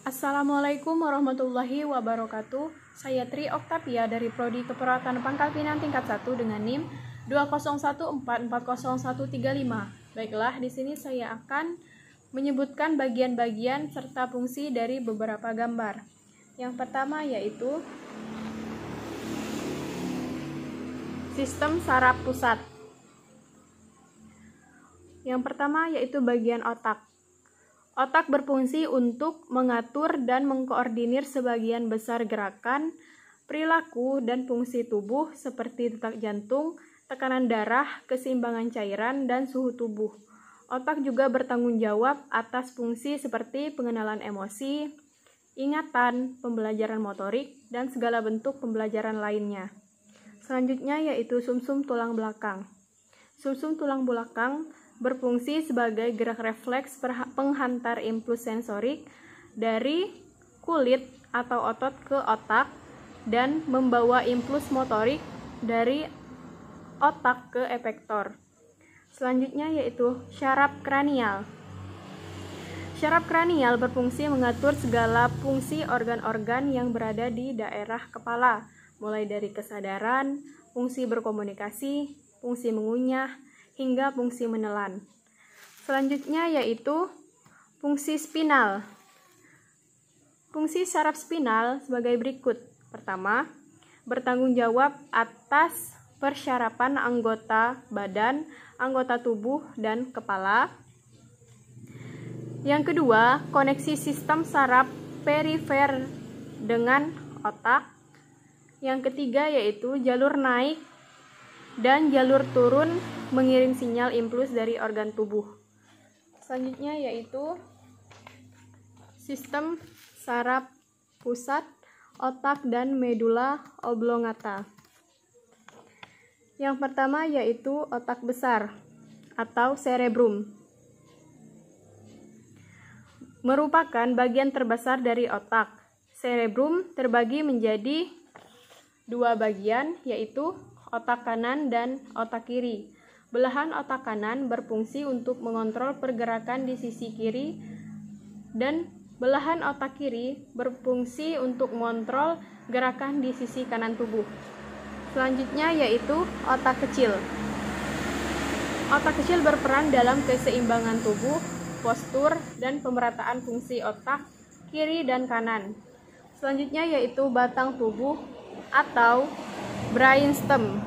Assalamualaikum warahmatullahi wabarakatuh. Saya Tri Oktavia dari Prodi Keperawatan Pangkal Pinang tingkat 1 dengan NIM 201440135. Baiklah, di sini saya akan menyebutkan bagian-bagian serta fungsi dari beberapa gambar. Yang pertama yaitu sistem saraf pusat. Yang pertama yaitu bagian otak. Otak berfungsi untuk mengatur dan mengkoordinir sebagian besar gerakan, perilaku, dan fungsi tubuh seperti detak jantung, tekanan darah, keseimbangan cairan, dan suhu tubuh. Otak juga bertanggung jawab atas fungsi seperti pengenalan emosi, ingatan, pembelajaran motorik, dan segala bentuk pembelajaran lainnya. Selanjutnya yaitu sumsum tulang belakang. Sumsum tulang belakang berfungsi sebagai gerak refleks penghantar impuls sensorik dari kulit atau otot ke otak dan membawa impuls motorik dari otak ke efektor. Selanjutnya yaitu syaraf kranial. Syaraf kranial berfungsi mengatur segala fungsi organ-organ yang berada di daerah kepala, mulai dari kesadaran, fungsi berkomunikasi, fungsi mengunyah, hingga fungsi menelan. Selanjutnya yaitu fungsi spinal. Fungsi saraf spinal sebagai berikut. Pertama, bertanggung jawab atas persyarafan anggota badan, anggota tubuh, dan kepala. Yang kedua, koneksi sistem saraf perifer dengan otak. Yang ketiga yaitu jalur naik dan jalur turun mengirim sinyal impuls dari organ tubuh. Selanjutnya yaitu sistem saraf pusat, otak, dan medula oblongata. Yang pertama yaitu otak besar atau cerebrum. Merupakan bagian terbesar dari otak. Cerebrum terbagi menjadi dua bagian, yaitu otak kanan dan otak kiri. Belahan otak kanan berfungsi untuk mengontrol pergerakan di sisi kiri dan belahan otak kiri berfungsi untuk mengontrol gerakan di sisi kanan tubuh. Selanjutnya yaitu otak kecil. Otak kecil berperan dalam keseimbangan tubuh, postur, dan pemerataan fungsi otak kiri dan kanan. Selanjutnya yaitu batang tubuh atau brainstem.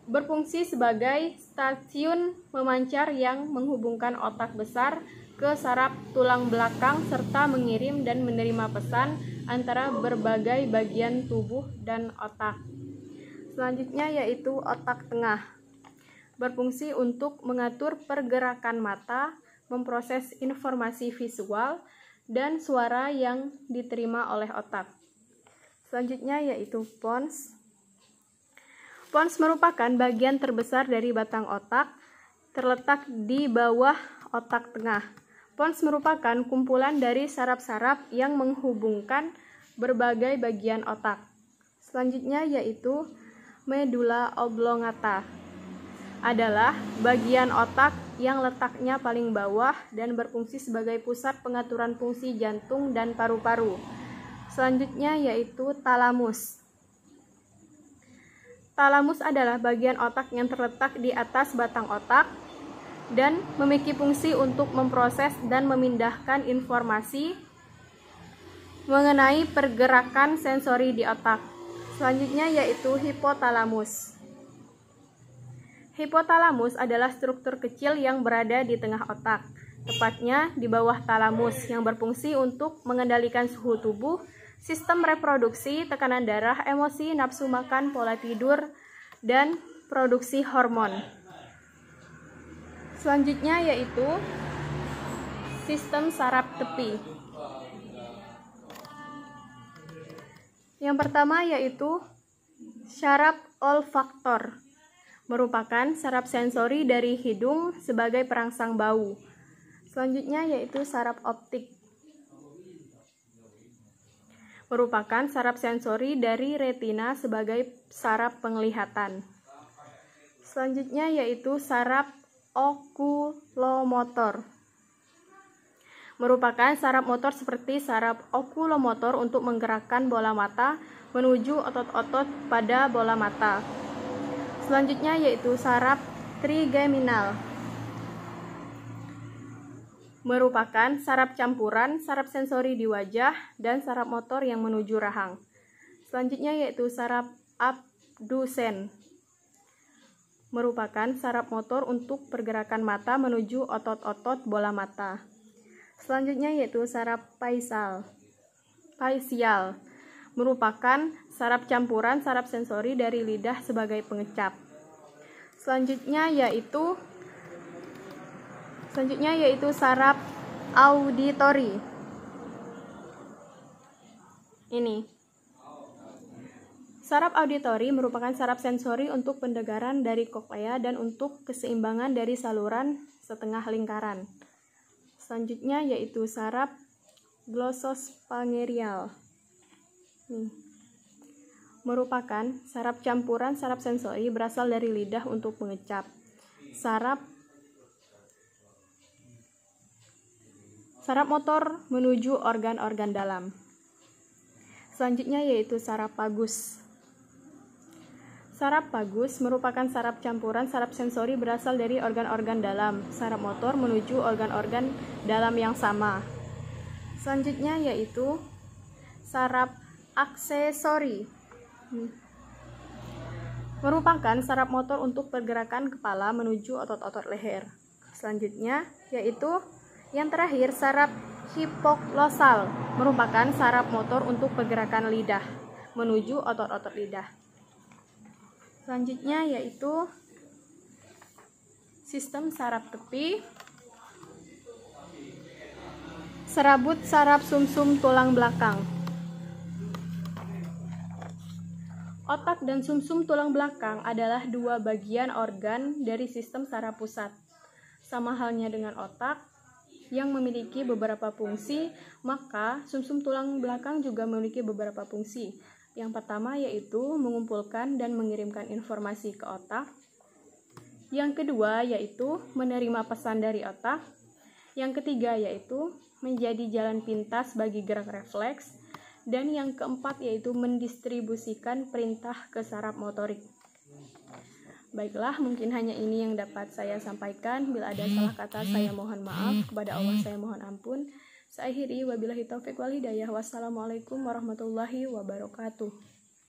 Berfungsi sebagai stasiun pemancar yang menghubungkan otak besar ke saraf tulang belakang serta mengirim dan menerima pesan antara berbagai bagian tubuh dan otak. Selanjutnya yaitu otak tengah. Berfungsi untuk mengatur pergerakan mata, memproses informasi visual dan suara yang diterima oleh otak. Selanjutnya yaitu pons. Pons merupakan bagian terbesar dari batang otak, terletak di bawah otak tengah. Pons merupakan kumpulan dari saraf-saraf yang menghubungkan berbagai bagian otak. Selanjutnya yaitu medula oblongata. Adalah bagian otak yang letaknya paling bawah dan berfungsi sebagai pusat pengaturan fungsi jantung dan paru-paru. Selanjutnya yaitu talamus. Talamus adalah bagian otak yang terletak di atas batang otak dan memiliki fungsi untuk memproses dan memindahkan informasi mengenai pergerakan sensori di otak. Selanjutnya yaitu hipotalamus. Hipotalamus adalah struktur kecil yang berada di tengah otak, tepatnya di bawah talamus, yang berfungsi untuk mengendalikan suhu tubuh, sistem reproduksi, tekanan darah, emosi, nafsu makan, pola tidur, dan produksi hormon. Selanjutnya yaitu sistem saraf tepi. Yang pertama yaitu syaraf olfaktor. Merupakan saraf sensori dari hidung sebagai perangsang bau. Selanjutnya yaitu saraf optik. Merupakan saraf sensori dari retina sebagai saraf penglihatan. Selanjutnya yaitu saraf okulomotor. merupakan saraf motor seperti saraf okulomotor untuk menggerakkan bola mata menuju otot-otot pada bola mata. Selanjutnya yaitu saraf trigeminal, merupakan saraf campuran saraf sensori di wajah dan saraf motor yang menuju rahang. Selanjutnya yaitu saraf abdusen, merupakan saraf motor untuk pergerakan mata menuju otot-otot bola mata. Selanjutnya yaitu saraf facial, merupakan saraf campuran saraf sensori dari lidah sebagai pengecap. Selanjutnya yaitu saraf auditori. Ini. Saraf auditori merupakan saraf sensori untuk pendengaran dari koklea dan untuk keseimbangan dari saluran setengah lingkaran. Selanjutnya yaitu saraf glossopharyngeal. Merupakan saraf campuran saraf sensori berasal dari lidah untuk mengecap. Saraf motor menuju organ-organ dalam. Selanjutnya yaitu saraf vagus. Saraf vagus merupakan saraf campuran saraf sensori berasal dari organ-organ dalam. Saraf motor menuju organ-organ dalam yang sama. Selanjutnya yaitu saraf aksesori. Merupakan saraf motor untuk pergerakan kepala menuju otot-otot leher. Selanjutnya yaitu yang terakhir saraf hipoglosal, merupakan saraf motor untuk pergerakan lidah menuju otot-otot lidah. Selanjutnya yaitu sistem saraf tepi, serabut saraf sumsum tulang belakang. Otak dan sumsum tulang belakang adalah dua bagian organ dari sistem saraf pusat. Sama halnya dengan otak yang memiliki beberapa fungsi, maka sumsum tulang belakang juga memiliki beberapa fungsi. Yang pertama yaitu mengumpulkan dan mengirimkan informasi ke otak. Yang kedua yaitu menerima pesan dari otak. Yang ketiga yaitu menjadi jalan pintas bagi gerak refleks. Dan yang keempat yaitu mendistribusikan perintah ke saraf motorik. Baiklah, mungkin hanya ini yang dapat saya sampaikan. Bila ada salah kata saya mohon maaf, kepada Allah saya mohon ampun. Saya akhiri, wabillahi taufiq wal hidayah. Wassalamualaikum warahmatullahi wabarakatuh.